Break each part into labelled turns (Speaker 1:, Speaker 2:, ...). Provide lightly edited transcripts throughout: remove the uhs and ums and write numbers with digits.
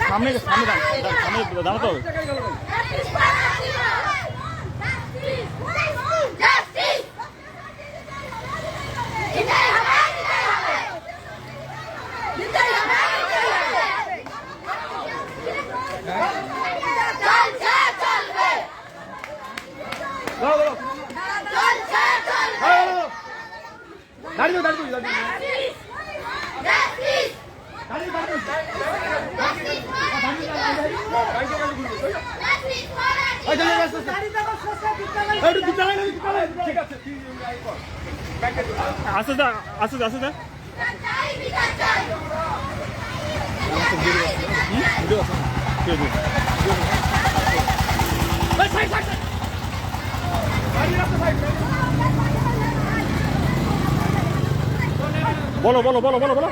Speaker 1: সামনে সামনে দাঁড়া তো আসতে বলো বলো বলো বলো বলো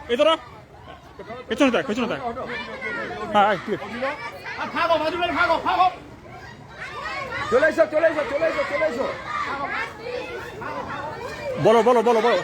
Speaker 1: এতরা পেছনে দেখ হ্যাঁ
Speaker 2: চলে এসো
Speaker 1: বলো বলো বলো বলো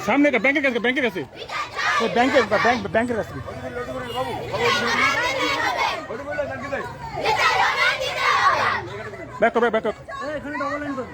Speaker 1: সামনে ব্যাংকের কাছে ব্যাংকের কাছে ব্যাক করবে ব্যাক
Speaker 3: এখানে ডবল লাইন করবে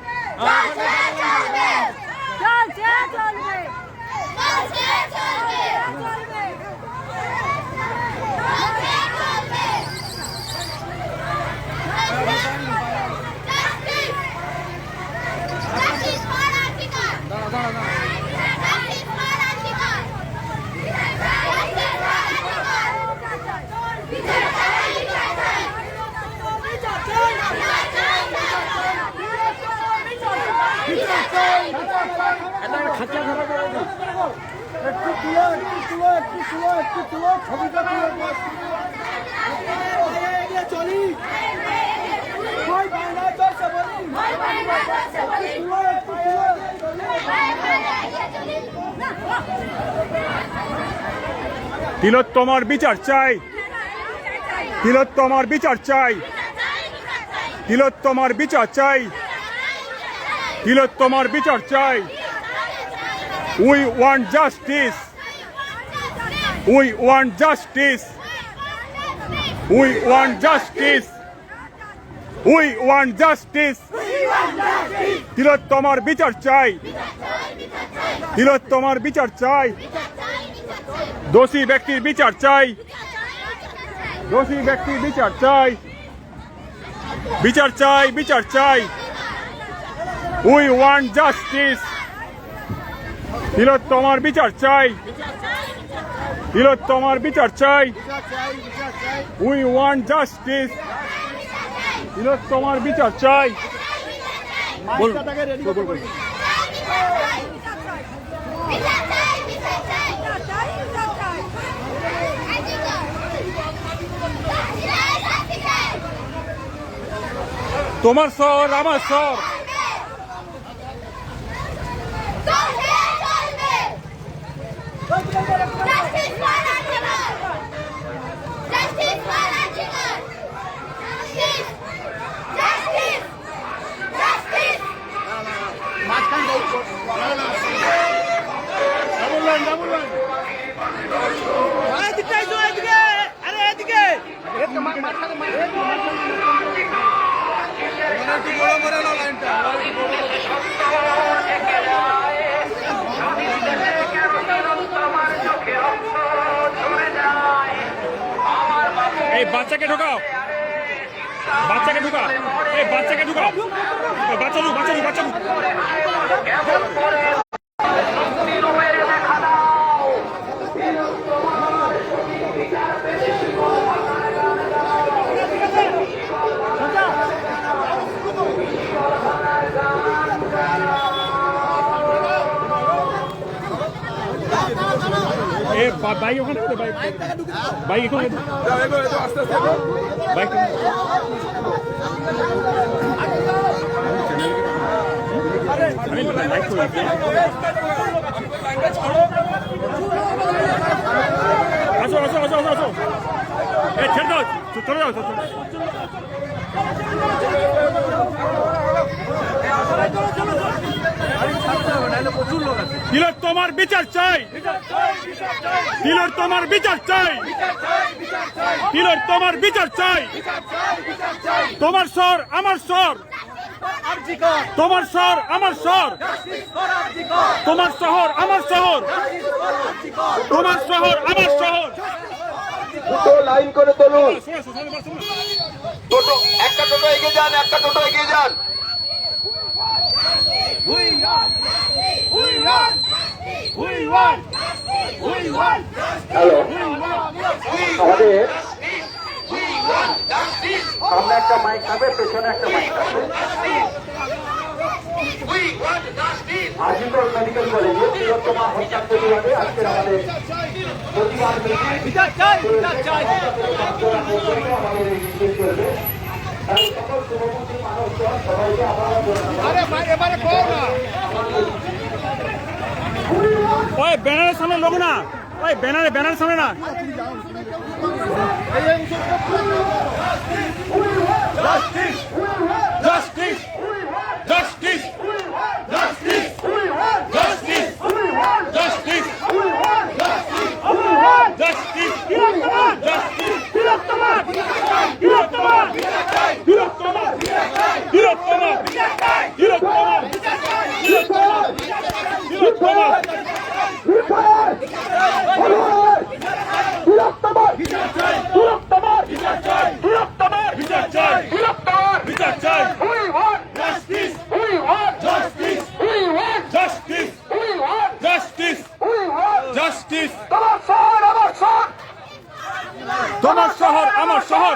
Speaker 1: তিলোত্তমার বিচার চাই তিলোত্তমার বিচার চাই তিলোত্তমার বিচার চাই তিলোত্তমার বিচার চাই we want justice we want justice we want justice we want justice তিলোত্তমার বিচার চাই তিলোত্তমার বিচার চাই দোষী ব্যক্তির বিচার চাই দোষী ব্যক্তির বিচার চাই বিচার চাই বিচার চাই উই ওয়ান্ট জাস্টিস তিলোত্তমার বিচার চাই তিলোত্তমার বিচার চাই উই ওয়ান্ট জাস্টিস তিলোত্তমার বিচার চাই তোমার স্বর আমার স্বর এই বাচ্চাকে ঢোকাও বাচ্চাকে ঢোকাও এই বাচ্চাকে ঢোকাও বাচ্চা বাইক ওখানে বাইক এখানে
Speaker 2: যাও, এগো, এগো, আস্তে আস্তে এগো।
Speaker 1: বাইক আসো আসো আসো আসো আসো এই ছেড়ে দাও চলে যাও দিলর তোমার বিচার চাই দিলর তোমার বিচার চাই দিলর তোমার বিচার চাই তোমার স্বর আমার স্বর তোমার স্বর আমার স্বর তোমার শহর আমার শহর তোমার শহর আমার শহর
Speaker 3: দুটো লাইন করে তুলুন টোটো একটা টোটো এগিয়ে যান একটা টোটো এগিয়ে যান হ্যালো আমাদের সামনে একটা মাইক থাকবে পেছনে একটা মাইক থাকবে আজিমগড় মেডিকেল কলেজে তিলোত্তমা হত্যার প্রতিবাদে আজকের আমাদের প্রতিবাদ আমাদের এই মিছিল চলবে তাই সকল শুভমুখী মানুষজন সবাইকে
Speaker 1: ওই ব্যানারের সামনে লোক না ওই ব্যানারের সামনে না justice justice justice justice justice justice justice justice Tilottama Tilottama Tilottama Tilottama Tilottama Tilottama তোমার শহর আমার শহর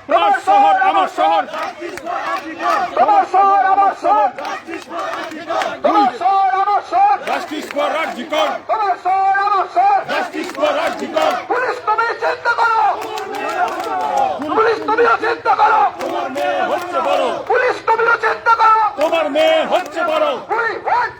Speaker 1: তোমার শহর আমার শহর
Speaker 3: তোমার শহর আমার শহর তোমার শহর আমার শহর
Speaker 1: জাস্টিস ফর রাজ্যকর
Speaker 3: তোমার শহর আমার শহর
Speaker 1: জাস্টিস ফর রাজ্যকর
Speaker 3: পুলিশ তুমি চিন্তা করো পুলিশ তুমিও চিন্তা করো
Speaker 1: তোমার মেয়ে হচ্ছে বড়
Speaker 3: পুলিশ তুমিও চিন্তা করো
Speaker 1: তোমার মেয়ে হচ্ছে বড়
Speaker 3: We want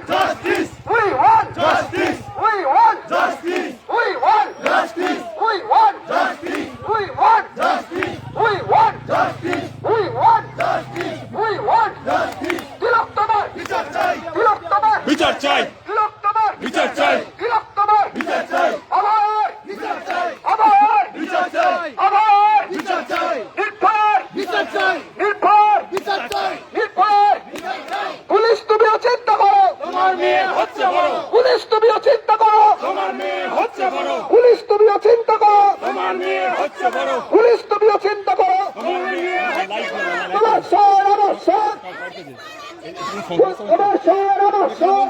Speaker 1: justice
Speaker 3: we want
Speaker 1: justice
Speaker 3: we want
Speaker 1: justice
Speaker 3: we want
Speaker 1: justice
Speaker 3: we want
Speaker 1: justice
Speaker 3: we want
Speaker 1: justice
Speaker 3: we want
Speaker 1: justice
Speaker 3: we want
Speaker 1: justice
Speaker 3: we want
Speaker 1: justice
Speaker 3: তিলোত্তমার
Speaker 1: বিচার চাই
Speaker 3: তিলোত্তমার
Speaker 1: বিচার চাই
Speaker 3: তিলোত্তমার
Speaker 1: বিচার চাই
Speaker 3: তিলোত্তমার
Speaker 1: বিচার চাই
Speaker 3: আবার
Speaker 1: বিচার চাই
Speaker 3: আবার
Speaker 1: বিচার চাই
Speaker 3: আবার
Speaker 1: বিচার চাই
Speaker 3: নির্ভর
Speaker 1: বিচার চাই
Speaker 3: নির্ভর
Speaker 1: বিচার চাই
Speaker 3: নির্ভর
Speaker 1: বিচার চাই
Speaker 3: পুলিশ তুমিও চিন্তা করো
Speaker 1: তোমার মেয়ে হচ্ছে বড়
Speaker 3: পুলিশ তুমিও চিন্তা করো
Speaker 1: তোমার মেয়ে হচ্ছে বড়
Speaker 3: পুলিশ তুমিও চিন্তা করো
Speaker 1: তোমার মেয়ে হচ্ছে বড়
Speaker 3: পুলিশ তুমিও চিন্তা করো
Speaker 1: তোমার মেয়ে
Speaker 3: তোমার শহর আমার শহর তোমার শহর আমার শহর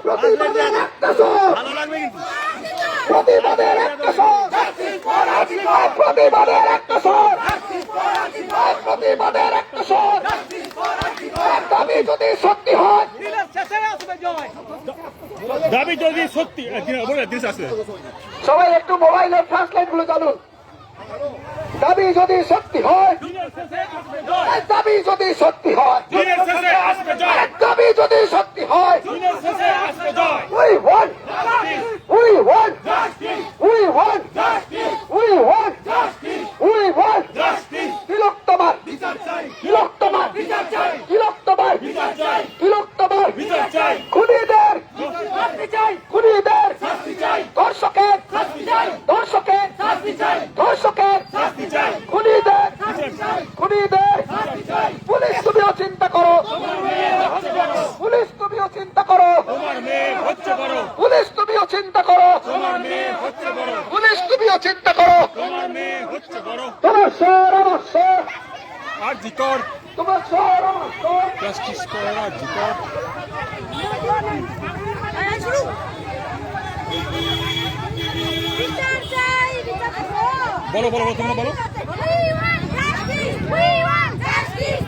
Speaker 3: প্রতিবাদের একটা শহর প্রতিবাদের একটা শহর প্রতিবাদের একটা শহর প্রতিবাদের একটা শহর দাবি যদি সত্যি হয়
Speaker 1: দাবি যদি সত্যি বলে দিস আছে
Speaker 3: সবাই একটু মোবাইলের ফ্ল্যাশ লাইট গুলো জ্বালুন দাবি যদি সত্যি হয় দাবি যদি সত্যি হয়
Speaker 1: দিনের শেষে আসবে জয়
Speaker 3: দাবি যদি সত্যি হয়
Speaker 1: দিনের শেষে আসবে জয়
Speaker 3: we want we want
Speaker 1: justice
Speaker 3: we want
Speaker 1: justice
Speaker 3: we want
Speaker 1: justice
Speaker 3: we want
Speaker 1: justice
Speaker 3: তিলোত্তমার
Speaker 1: বিচার চাই
Speaker 3: তিলোত্তমার
Speaker 1: বিচার চাই
Speaker 3: তিলোত্তমার
Speaker 1: বিচার চাই
Speaker 3: তিলোত্তমার
Speaker 1: বিচার চাই
Speaker 3: খুনিদের
Speaker 1: শাস্তি চাই
Speaker 3: খুনিদের
Speaker 1: শাস্তি চাই
Speaker 3: ধর্ষকের
Speaker 1: শাস্তি চাই
Speaker 3: ধর্ষকের
Speaker 1: শাস্তি চাই
Speaker 3: ধর্ষকের
Speaker 1: শাস্তি চাই
Speaker 3: খুনিদের
Speaker 1: বিচার চাই
Speaker 3: খুনিদের
Speaker 1: শাস্তি চাই
Speaker 3: পুলিশ তুমিও চিন্তা করো
Speaker 1: তোমার মেয়ে হচ্ছে বড়
Speaker 3: পুলিশ তুমিও চিন্তা করো
Speaker 1: তোমার মেয়ে হচ্ছে বড়
Speaker 3: পুলিশ তুমিও চিন্তা করো
Speaker 1: তোমার মেয়ে হচ্ছে বড়
Speaker 3: পুলিশ তুমিও চিন্তা করো
Speaker 1: তোমার মেয়ে হচ্ছে বড়
Speaker 3: তোমার শহর আমার শহর
Speaker 1: আর জিকর
Speaker 3: তোমার শহর আমার শহর
Speaker 1: জাস্টিস করে আর জিকর বলো বলো বলো তোমরা বলো
Speaker 4: We want justice! We want justice!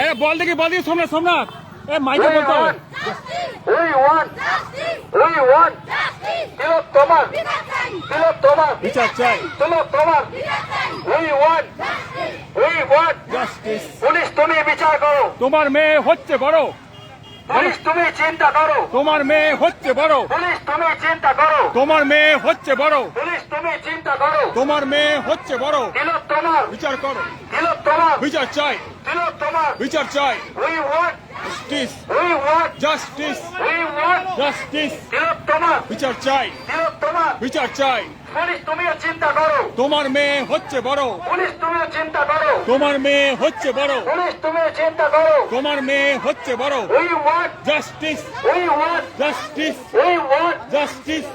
Speaker 1: এ বল দেখি সোমনাথ এ মাইকে বলতে হবে
Speaker 3: We want তিলোত্তমা
Speaker 1: বিচার চাই
Speaker 3: We want
Speaker 1: জাস্টিস
Speaker 3: পুলিশ তুমি বিচার করো
Speaker 1: তোমার মেয়ে হচ্ছে বড়
Speaker 3: পুলিশ তুমি চিন্তা করো
Speaker 1: তোমার মেয়ে হচ্ছে বড়
Speaker 3: পুলিশ তুমি চিন্তা করো
Speaker 1: তোমার মেয়ে হচ্ছে বড়
Speaker 3: পুলিশ তুমি চিন্তা করো
Speaker 1: তোমার মেয়ে হচ্ছে বড়
Speaker 3: তিলোত্তমার
Speaker 1: বিচার করো
Speaker 3: তিলোত্তমার
Speaker 1: বিচার চাই
Speaker 3: তিলোত্তমার
Speaker 1: বিচার চাই
Speaker 3: We want
Speaker 1: জাস্টিস জাস্টিস
Speaker 3: তিলোত্তমার
Speaker 1: বিচার চাই
Speaker 3: তিলোত্তমার
Speaker 1: বিচার চাই
Speaker 3: পুলিশ তুমিও চিন্তা করো
Speaker 1: তোমার মেয়ে হচ্ছে বড়
Speaker 3: পুলিশ তুমিও চিন্তা করো
Speaker 1: তোমার মেয়ে হচ্ছে বড়
Speaker 3: পুলিশ তুমিও চিন্তা করো
Speaker 1: তোমার মেয়ে হচ্ছে বড়
Speaker 3: We want
Speaker 1: justice justice justice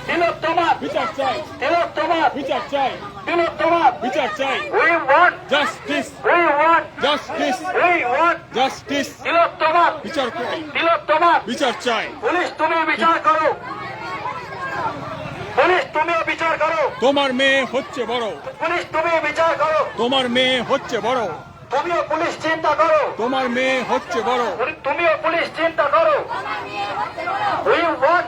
Speaker 3: তিলোত্তমার
Speaker 1: বিচার চাই
Speaker 3: তিলোত্তমার
Speaker 1: বিচার চাই
Speaker 3: তিলোত্তমার
Speaker 1: বিচার চাই
Speaker 3: We want
Speaker 1: justice justice justice
Speaker 3: তিলোত্তমার
Speaker 1: বিচার চাই
Speaker 3: তিলোত্তমার
Speaker 1: বিচার চাই
Speaker 3: পুলিশ তুমি বিচার করো পুলিশ তুমিও বিচার করো
Speaker 1: তোমার মেয়ে হচ্ছে বড়
Speaker 3: পুলিশ তুমি বিচার করো
Speaker 1: তোমার মেয়ে হচ্ছে বড়
Speaker 3: তুমিও পুলিশ চিন্তা করো
Speaker 1: তোমার মেয়ে হচ্ছে বড়
Speaker 3: তুমিও পুলিশ চিন্তা করো We want